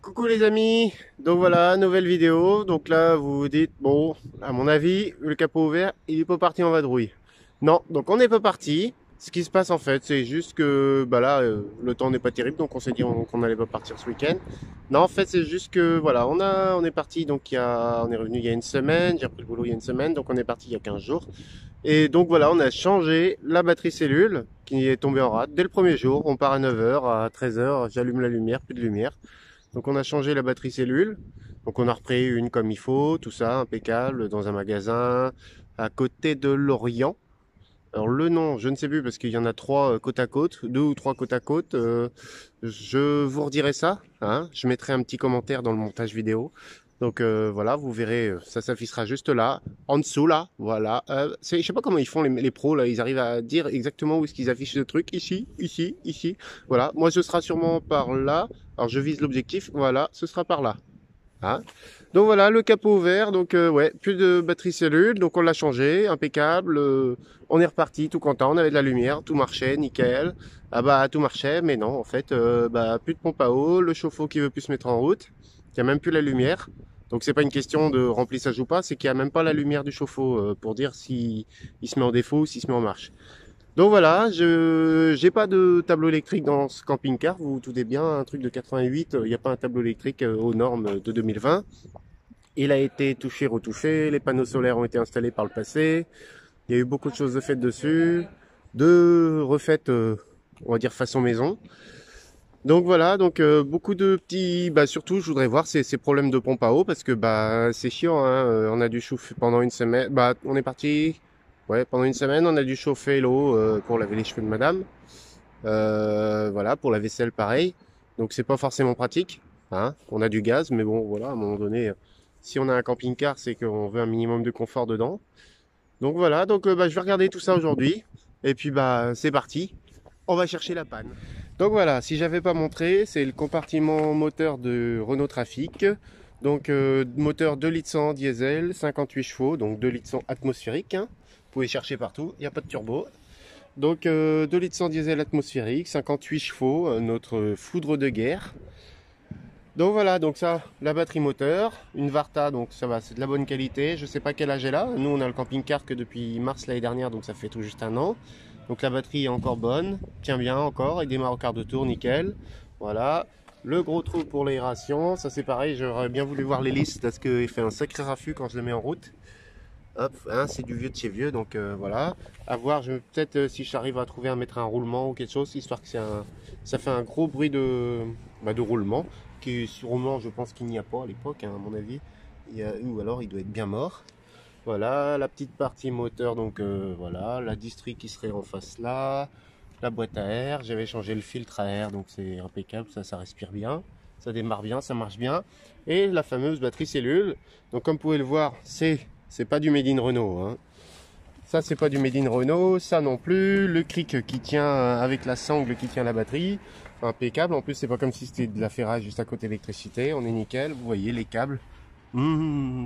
Coucou les amis, donc voilà, nouvelle vidéo. Donc là vous vous dites, bon, à mon avis, le capot ouvert, il est pas parti en vadrouille. Non, donc on n'est pas parti. Ce qui se passe en fait, c'est juste que bah là, le temps n'est pas terrible, donc on s'est dit qu'on n'allait pas partir ce week-end. Non, en fait, c'est juste que voilà, on est parti, donc on est revenu il y a une semaine, j'ai repris le boulot il y a une semaine, donc on est parti il y a 15 jours. Et donc voilà, on a changé la batterie cellule qui est tombée en rade dès le premier jour. On part à 9 h, à 13 h, j'allume la lumière, plus de lumière. Donc on a changé la batterie cellule. Donc on a repris une comme il faut, tout ça, impeccable, dans un magasin à côté de Lorient. Alors le nom, je ne sais plus parce qu'il y en a trois côte à côte, deux ou trois côte à côte. Je vous redirai ça, hein. Je mettrai un petit commentaire dans le montage vidéo. Donc voilà, vous verrez, ça s'affichera juste là, en dessous là, voilà. Je sais pas comment ils font les pros là, ils arrivent à dire exactement où est-ce qu'ils affichent le truc, ici, ici, ici. Voilà, moi ce sera sûrement par là. Alors je vise l'objectif, voilà, ce sera par là. Hein. Donc voilà, le capot ouvert, donc ouais, plus de batterie cellule, donc on l'a changé, impeccable, on est reparti, tout content, on avait de la lumière, tout marchait, nickel. Ah bah tout marchait, mais non, en fait, bah plus de pompe à eau, le chauffe-eau qui veut plus se mettre en route, il n'y a même plus la lumière. Donc c'est pas une question de remplissage ou pas, c'est qu'il n'y a même pas la lumière du chauffe-eau pour dire si il se met en défaut ou s'il se met en marche. Donc voilà, je j'ai pas de tableau électrique dans ce camping-car, vous vous doutez bien, un truc de 88, il n'y a pas un tableau électrique aux normes de 2020. Il a été touché, retouché, les panneaux solaires ont été installés par le passé, il y a eu beaucoup de choses de faites dessus, de refaites, on va dire façon maison. Donc voilà, donc beaucoup de petits, bah surtout je voudrais voir ces problèmes de pompe à eau parce que bah c'est chiant, hein, on a dû chauffer pendant une semaine, bah on est parti, ouais pendant une semaine on a dû chauffer l'eau pour laver les cheveux de madame, voilà pour la vaisselle pareil, donc c'est pas forcément pratique, hein, on a du gaz mais bon voilà à un moment donné, si on a un camping-car c'est qu'on veut un minimum de confort dedans, donc voilà, donc bah, je vais regarder tout ça aujourd'hui et puis bah c'est parti, on va chercher la panne. Donc voilà, si j'avais pas montré, c'est le compartiment moteur de Renault Trafic. Donc moteur 2 litres 100 diesel, 58 chevaux, donc 2 litres 100 atmosphérique, hein. Vous pouvez chercher partout, il n'y a pas de turbo. Donc 2 litres 100 diesel atmosphérique, 58 chevaux, notre foudre de guerre. Donc voilà, donc ça, la batterie moteur, une Varta, donc ça va, c'est de la bonne qualité. Je sais pas quel âge elle a. Nous, on a le camping-car que depuis mars l'année dernière, donc ça fait tout juste un an. Donc la batterie est encore bonne, tient bien encore, il démarre au quart de tour, nickel. Voilà. Le gros trou pour l'aération, ça c'est pareil, j'aurais bien voulu voir l'hélice parce qu'il fait un sacré raffut quand je le mets en route. Hop, hein, c'est du vieux de chez vieux, donc voilà. À voir, je peut-être si j'arrive à trouver mettre un roulement ou quelque chose, histoire que ça fait un gros bruit de roulement. Qui sûrement, je pense qu'il n'y a pas à l'époque, hein, à mon avis. Ou alors il doit être bien mort. Voilà, la petite partie moteur, donc voilà, la distri qui serait en face là, la boîte à air, j'avais changé le filtre à air, donc c'est impeccable, ça respire bien, ça démarre bien, ça marche bien. Et la fameuse batterie cellule, donc comme vous pouvez le voir, c'est pas du Made in Renault, hein. Ça c'est pas du Made in Renault, ça non plus, le cric qui tient avec la sangle qui tient la batterie, impeccable, en plus c'est pas comme si c'était de la ferraille juste à côté d'électricité, on est nickel, vous voyez les câbles.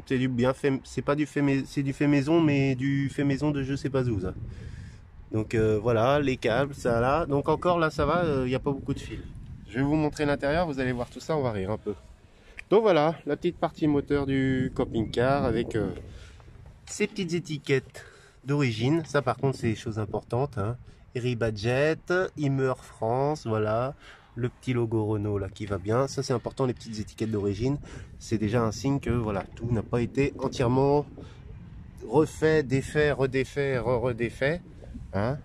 C'est du bien fait, c'est pas du fait, c'est du fait maison, mais du fait maison de je sais pas où ça. Donc voilà, les câbles, ça là. Donc encore là, ça va, il n'y a pas beaucoup de fils. Je vais vous montrer l'intérieur, vous allez voir tout ça, on va rire un peu. Donc voilà, la petite partie moteur du camping-car avec ces petites étiquettes d'origine. Ça par contre, c'est des choses importantes, hein. Eri Badget, Immer France, voilà. Le petit logo Renault là qui va bien, ça c'est important, les petites étiquettes d'origine, c'est déjà un signe que voilà, tout n'a pas été entièrement refait, défait, redéfait, redéfait, hein.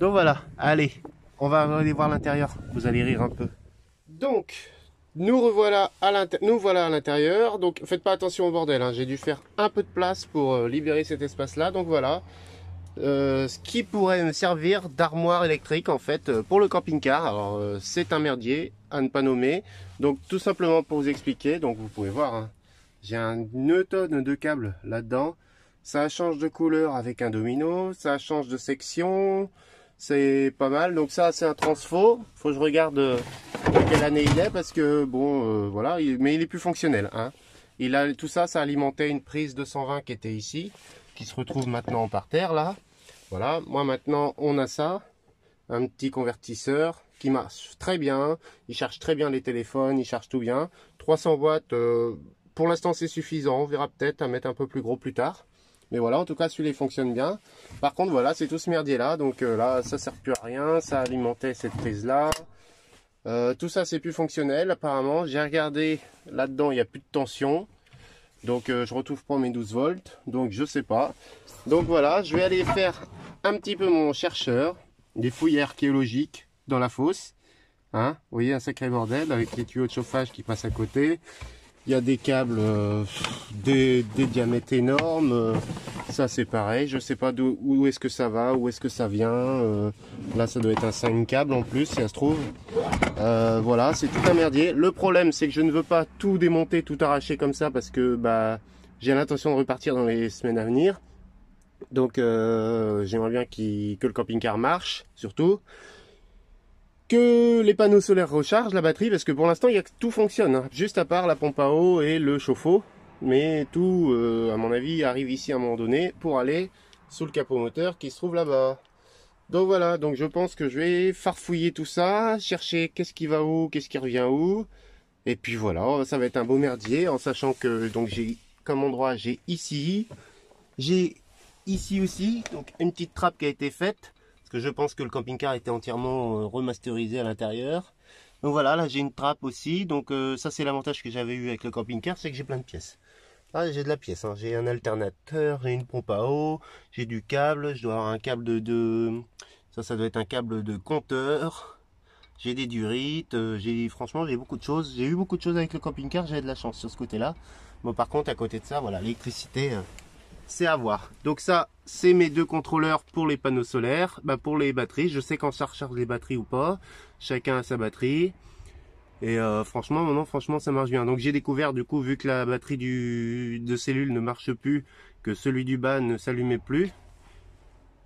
Donc voilà, allez, on va aller voir l'intérieur, vous allez rire un peu. Donc, nous voilà à l'intérieur, donc faites pas attention au bordel, hein. J'ai dû faire un peu de place pour libérer cet espace là, donc voilà. Ce qui pourrait me servir d'armoire électrique en fait pour le camping-car. Alors c'est un merdier à ne pas nommer. Donc tout simplement pour vous expliquer, donc vous pouvez voir, hein, j'ai une tonne de câbles là-dedans. Ça change de couleur avec un domino, ça change de section, c'est pas mal. Donc ça c'est un transfo. Faut que je regarde de quelle année il est parce que bon voilà, mais il est plus fonctionnel, hein. Tout ça, ça alimentait une prise 220 qui était ici, qui se retrouve maintenant par terre là. Voilà, moi maintenant on a ça. un petit convertisseur qui marche très bien. Il charge très bien les téléphones, il charge tout bien. 300 watts, pour l'instant c'est suffisant. On verra peut-être à mettre un peu plus gros plus tard. Mais voilà, en tout cas celui-là il fonctionne bien. Par contre voilà, c'est tout ce merdier là. Donc là ça sert plus à rien. Ça alimentait cette prise là. Tout ça c'est plus fonctionnel apparemment. J'ai regardé là-dedans, il n'y a plus de tension. Donc je retrouve pas mes 12 volts. Donc je sais pas. Donc voilà, je vais aller faire un petit peu mon chercheur. Des fouilles archéologiques dans la fosse. Hein, vous voyez un sacré bordel avec les tuyaux de chauffage qui passent à côté. Il y a des câbles, des diamètres énormes. Ça c'est pareil, je sais pas où est-ce que ça va, où est-ce que ça vient. Là ça doit être un 5 câbles en plus si ça se trouve. Voilà, c'est tout un merdier. Le problème c'est que je ne veux pas tout démonter, tout arracher comme ça parce que bah, j'ai l'intention de repartir dans les semaines à venir. Donc j'aimerais bien que le camping-car marche surtout. Que les panneaux solaires rechargent la batterie parce que pour l'instant il y a que tout fonctionne, hein, juste à part la pompe à eau et le chauffe-eau, mais tout à mon avis arrive ici à un moment donné pour aller sous le capot moteur qui se trouve là-bas. Donc voilà, donc je pense que je vais farfouiller tout ça, chercher qu'est-ce qui va où, qu'est-ce qui revient où, et puis voilà, ça va être un beau merdier en sachant que donc j'ai comme endroit j'ai ici aussi donc une petite trappe qui a été faite. Parce que je pense que le camping-car était entièrement remasterisé à l'intérieur. Donc voilà, là j'ai une trappe aussi. Donc ça c'est l'avantage que j'avais eu avec le camping-car, c'est que j'ai plein de pièces. Là j'ai de la pièce, hein. J'ai un alternateur et une pompe à eau. J'ai du câble, je dois avoir un câble ça doit être un câble de compteur. J'ai des durites, franchement j'ai beaucoup de choses. J'ai eu beaucoup de choses avec le camping-car, j'ai de la chance sur ce côté-là. Bon par contre à côté de ça, voilà, l'électricité... c'est à voir. Donc ça, c'est mes deux contrôleurs pour les panneaux solaires. Bah pour les batteries, je sais quand ça recharge les batteries ou pas. Chacun a sa batterie. Et franchement, maintenant, franchement, ça marche bien. Donc j'ai découvert, du coup, vu que la batterie de cellule ne marche plus, que celui du bas ne s'allumait plus.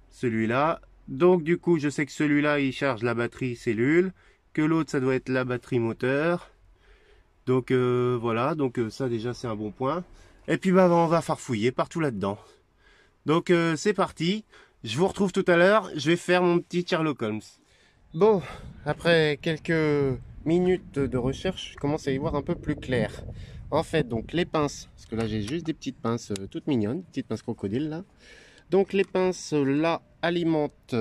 Celui-là. Donc du coup, je sais que celui-là, il charge la batterie cellule. Que l'autre, ça doit être la batterie moteur. Donc voilà, donc ça déjà, c'est un bon point. Et puis bah on va farfouiller partout là-dedans. Donc c'est parti. Je vous retrouve tout à l'heure. Je vais faire mon petit Sherlock Holmes. Bon, après quelques minutes de recherche, je commence à y voir un peu plus clair. En fait, donc les pinces, parce que là j'ai juste des petites pinces toutes mignonnes, petites pinces crocodile là. Donc les pinces là alimentent,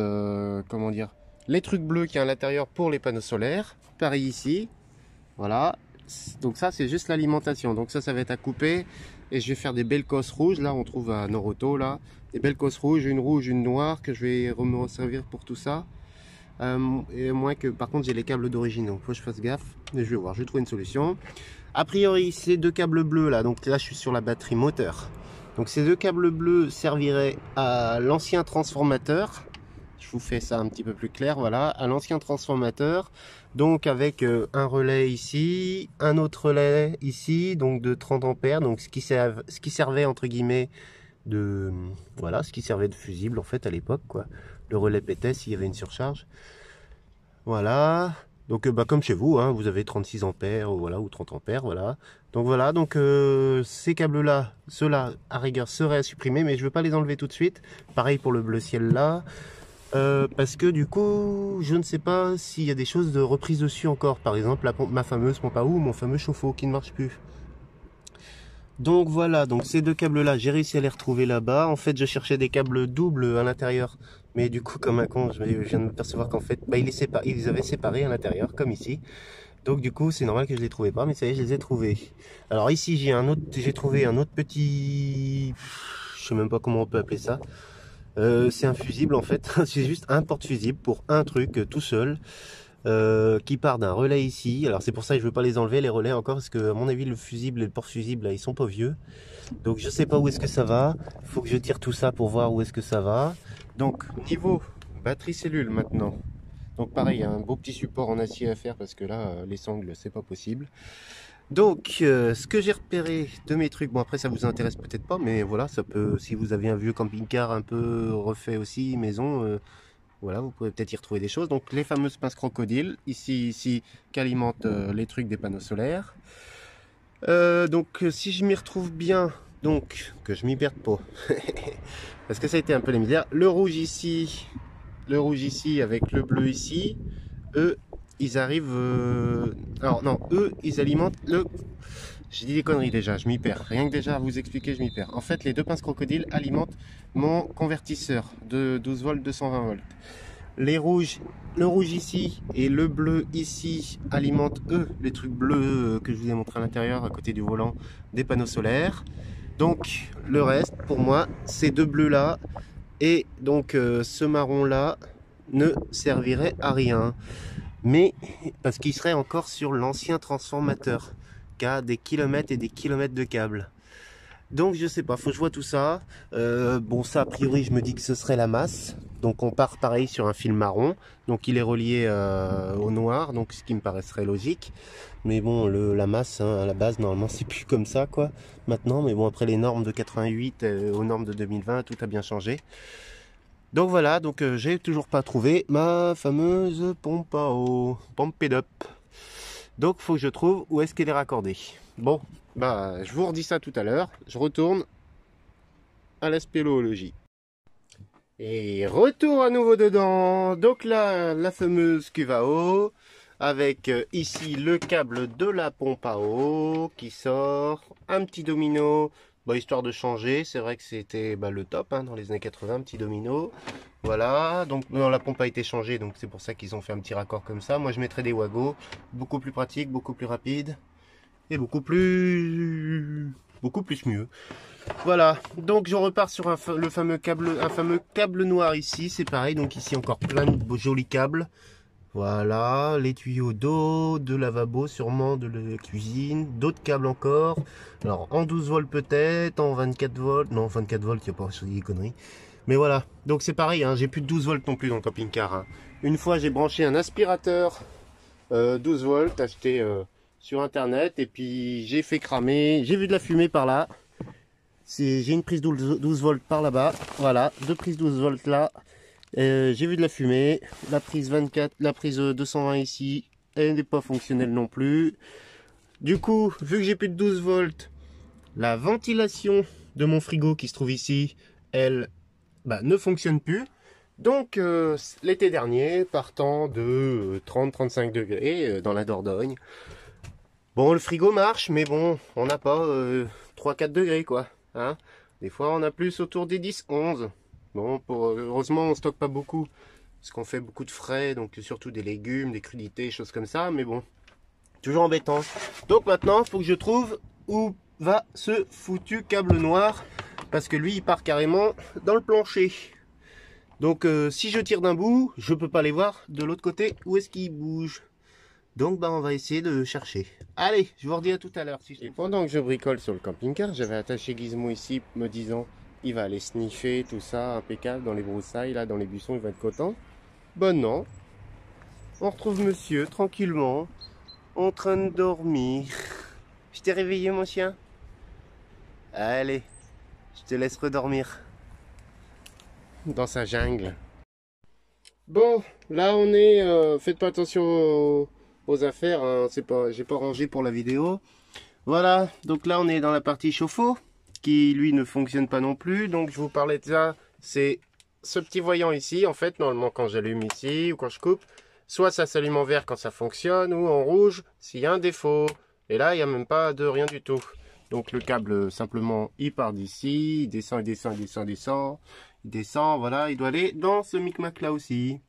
comment dire, les trucs bleus qui y a à l'intérieur pour les panneaux solaires. Pareil ici, voilà. Donc ça c'est juste l'alimentation. Donc ça va être à couper. Et je vais faire des belles cosses rouges. Là on trouve à Noroto là des belles cosses rouges, une noire que je vais me servir pour tout ça. Et moins que par contre j'ai les câbles d'origine, donc faut que je fasse gaffe. Mais je vais voir, je vais trouver une solution. A priori ces deux câbles bleus là, donc là je suis sur la batterie moteur. Donc ces deux câbles bleus serviraient à l'ancien transformateur. Je vous fais ça un petit peu plus clair, voilà, à l'ancien transformateur. Donc avec un relais ici, un autre relais ici, donc de 30 ampères, donc ce qui servait entre guillemets de, voilà, ce qui servait de fusible en fait à l'époque, quoi. Le relais pétait s'il y avait une surcharge. Voilà. Donc bah, comme chez vous, hein, vous avez 36 ampères voilà, ou 30 ampères, voilà. Donc voilà, donc ces câbles-là, ceux-là à rigueur seraient à supprimer, mais je ne veux pas les enlever tout de suite. Pareil pour le bleu ciel là. Parce que du coup, je ne sais pas s'il y a des choses de reprise dessus encore. Par exemple, ma fameuse pompe à eau ou mon fameux chauffe-eau qui ne marche plus. Donc voilà, donc ces deux câbles là, j'ai réussi à les retrouver là-bas. En fait, je cherchais des câbles doubles à l'intérieur. Mais du coup, comme un con, je viens de me percevoir qu'en fait, bah, ils les avaient séparés à l'intérieur, comme ici. Donc du coup, c'est normal que je les trouvais pas, mais ça y est, je les ai trouvés. Alors ici, j'ai trouvé un autre petit... Je sais même pas comment on peut appeler ça. C'est un fusible en fait, c'est juste un porte-fusible pour un truc tout seul qui part d'un relais ici. Alors c'est pour ça que je veux pas les enlever les relais encore parce que à mon avis le fusible et le porte-fusible là ils sont pas vieux. Donc je sais pas où est-ce que ça va, il faut que je tire tout ça pour voir où est-ce que ça va. Donc niveau batterie cellule maintenant. Donc pareil, un beau petit support en acier à faire parce que là les sangles c'est pas possible. Donc, ce que j'ai repéré de mes trucs, bon après ça vous intéresse peut-être pas, mais voilà, ça peut, si vous avez un vieux camping-car un peu refait aussi, maison, voilà, vous pouvez peut-être y retrouver des choses. Donc les fameuses pinces crocodiles, ici, qui alimentent les trucs des panneaux solaires. Donc si je m'y retrouve bien, donc que je m'y perde pas, parce que ça a été un peu la misère. Le rouge ici, le rouge ici avec le bleu ici, eux, ils arrivent... Alors non, eux, ils alimentent le... J'ai dit des conneries déjà, je m'y perds. Rien que déjà à vous expliquer, je m'y perds. En fait, les deux pinces crocodiles alimentent mon convertisseur de 12 volts, 220 volts. Les rouges, le rouge ici et le bleu ici alimentent eux les trucs bleus que je vous ai montré à l'intérieur, à côté du volant, des panneaux solaires. Donc le reste, pour moi, ces deux bleus là et donc ce marron là ne servirait à rien. Mais parce qu'il serait encore sur l'ancien transformateur qui a des kilomètres et des kilomètres de câbles. Donc je sais pas, faut que je vois tout ça. Bon, ça a priori je me dis que ce serait la masse. Donc on part pareil sur un fil marron. Donc il est relié au noir, donc ce qui me paraîtrait logique. Mais bon, la masse hein, à la base normalement c'est plus comme ça quoi. Maintenant, mais bon après les normes de 88 aux normes de 2020, tout a bien changé. Donc voilà, donc j'ai toujours pas trouvé ma fameuse pompe à eau, pompe up. Donc faut que je trouve où est-ce qu'elle est raccordée. Bon, bah je vous redis ça tout à l'heure. Je retourne à la spéléologie. Et retour à nouveau dedans. Donc là, la fameuse cuve à eau avec ici le câble de la pompe à eau qui sort, un petit domino. Bon, histoire de changer, c'est vrai que c'était le top hein, dans les années 80, petit domino. Voilà, donc la pompe a été changée, donc c'est pour ça qu'ils ont fait un petit raccord comme ça. Moi je mettrais des Wago, beaucoup plus pratique, beaucoup plus rapide et beaucoup plus mieux. Voilà, donc je repars sur un fameux câble noir ici, c'est pareil, donc ici encore plein de jolis câbles. Voilà, les tuyaux d'eau, de lavabo sûrement, de la cuisine, d'autres câbles encore. Alors en 12 volts peut-être, en 24 volts, non 24 volts, il n'y a pas des conneries. Mais voilà, donc c'est pareil, hein, j'ai plus de 12 volts non plus dans le camping-car. Hein. Une fois j'ai branché un aspirateur 12 volts acheté sur internet et puis j'ai fait cramer, j'ai vu de la fumée par là. J'ai une prise 12 volts par là-bas, voilà, deux prises 12 volts là. J'ai vu de la fumée, la prise 24, la prise 220 ici, elle n'est pas fonctionnelle non plus. Du coup, vu que j'ai plus de 12 volts, la ventilation de mon frigo qui se trouve ici, elle ne fonctionne plus. Donc l'été dernier, partant de 30-35 degrés dans la Dordogne, bon le frigo marche, mais bon, on n'a pas 3-4 degrés quoi. Hein. Des fois on a plus autour des 10-11. Bon, heureusement on stocke pas beaucoup, parce qu'on fait beaucoup de frais, donc surtout des légumes, des crudités, choses comme ça, mais bon, toujours embêtant. Donc maintenant, il faut que je trouve où va ce foutu câble noir, parce que lui, il part carrément dans le plancher. Donc si je tire d'un bout, je peux pas les voir de l'autre côté, où est-ce qu'il bouge. Donc on va essayer de chercher. Allez, je vous redis à tout à l'heure. Et pendant que je bricole sur le camping-car, j'avais attaché Gizmo ici, me disant... il va aller sniffer tout ça, impeccable, dans les broussailles, là, dans les buissons, il va être content. Ben non. On retrouve monsieur, tranquillement, en train de dormir. Je t'ai réveillé, mon chien? Allez, je te laisse redormir. Dans sa jungle. Bon, là on est... faites pas attention aux affaires, hein, j'ai pas rangé pour la vidéo. Voilà, donc là on est dans la partie chauffe-eau, qui lui ne fonctionne pas non plus. Donc je vous parlais de ça, c'est ce petit voyant ici. En fait normalement quand j'allume ici ou quand je coupe, soit ça s'allume en vert quand ça fonctionne ou en rouge s'il y a un défaut. Et là il n'y a même pas de rien du tout. Donc le câble simplement il part d'ici, il descend, il descend, il descend, il descend, il descend, voilà, il doit aller dans ce micmac là aussi.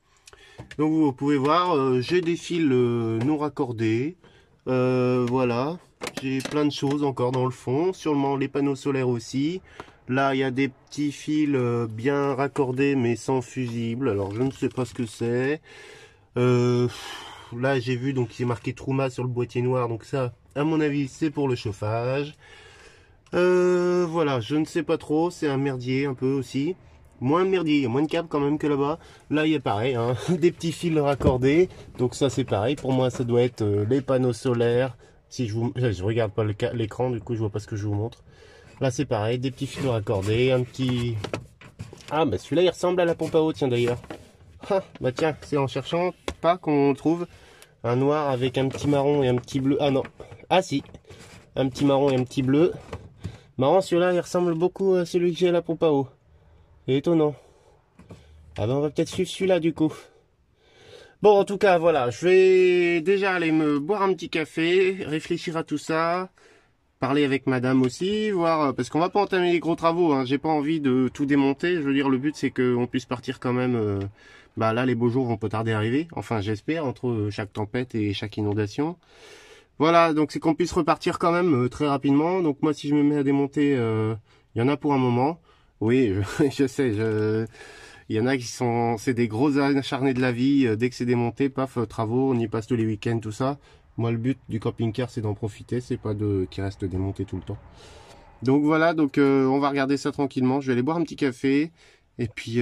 Donc vous pouvez voir, j'ai des fils non raccordés, voilà. J'ai plein de choses encore dans le fond, sûrement les panneaux solaires aussi. Là, il y a des petits fils bien raccordés mais sans fusible. Alors, je ne sais pas ce que c'est. Là, j'ai vu, donc il est marqué Trouma sur le boîtier noir. Donc ça, à mon avis, c'est pour le chauffage. Voilà, je ne sais pas trop. C'est un merdier un peu aussi. Moins de merdier, il y a moins de câbles quand même que là-bas. Là, il y a pareil, hein, des petits fils raccordés. Donc ça, c'est pareil. Pour moi, ça doit être les panneaux solaires. Si je regarde pas l'écran, du coup je vois pas ce que je vous montre. Là c'est pareil, des petits fils raccordés, un petit... Ah bah celui-là il ressemble à la pompe à eau, tiens d'ailleurs. Ah bah tiens, c'est en cherchant pas qu'on trouve un noir avec un petit marron et un petit bleu. Ah non, ah si, un petit marron et un petit bleu. Marrant, celui-là il ressemble beaucoup à celui que j'ai à la pompe à eau. C'est étonnant. Ah ben on va peut-être suivre celui-là du coup. Bon, en tout cas, voilà, je vais déjà aller me boire un petit café, réfléchir à tout ça, parler avec madame aussi, voir, parce qu'on va pas entamer les gros travaux, hein. J'ai pas envie de tout démonter. Je veux dire, le but c'est qu'on puisse partir quand même. Bah là, les beaux jours vont pas tarder à arriver. Enfin, j'espère, entre chaque tempête et chaque inondation. Voilà, donc c'est qu'on puisse repartir quand même très rapidement. Donc moi, si je me mets à démonter, il y en a pour un moment. Oui, je sais, il y en a qui sont, c'est des gros acharnés de la vie. Dès que c'est démonté, paf, travaux, on y passe tous les week-ends, tout ça. Moi, le but du camping-car, c'est d'en profiter, c'est pas de qu'il reste démonté tout le temps. Donc voilà, donc on va regarder ça tranquillement. Je vais aller boire un petit café et puis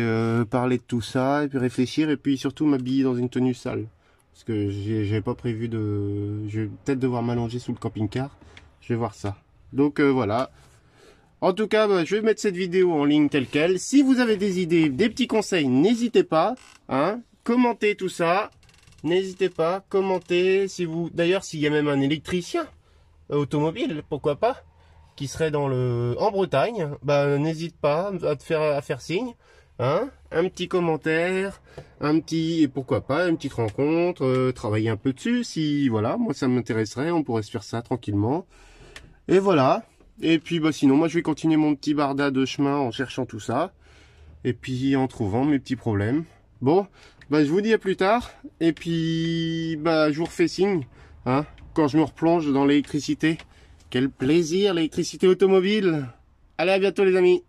parler de tout ça et puis réfléchir et puis surtout m'habiller dans une tenue sale parce que j'ai pas prévu de. Je vais peut-être devoir m'allonger sous le camping-car. Je vais voir ça. Donc voilà. En tout cas, bah, je vais mettre cette vidéo en ligne telle quelle. Si vous avez des idées, des petits conseils, n'hésitez pas, hein, commentez tout ça. N'hésitez pas, commentez. Si vous, d'ailleurs, s'il y a même un électricien automobile, pourquoi pas, qui serait en Bretagne, bah n'hésite pas à faire signe, hein, un petit commentaire, un petit, et pourquoi pas, une petite rencontre, travailler un peu dessus. Si voilà, moi ça m'intéresserait, on pourrait se faire ça tranquillement. Et voilà. Et puis bah sinon moi je vais continuer mon petit barda de chemin en cherchant tout ça. Et puis en trouvant mes petits problèmes. Bon, bah je vous dis à plus tard. Et puis bah je vous refais signe, hein, quand je me replonge dans l'électricité. Quel plaisir l'électricité automobile. Allez, à bientôt les amis.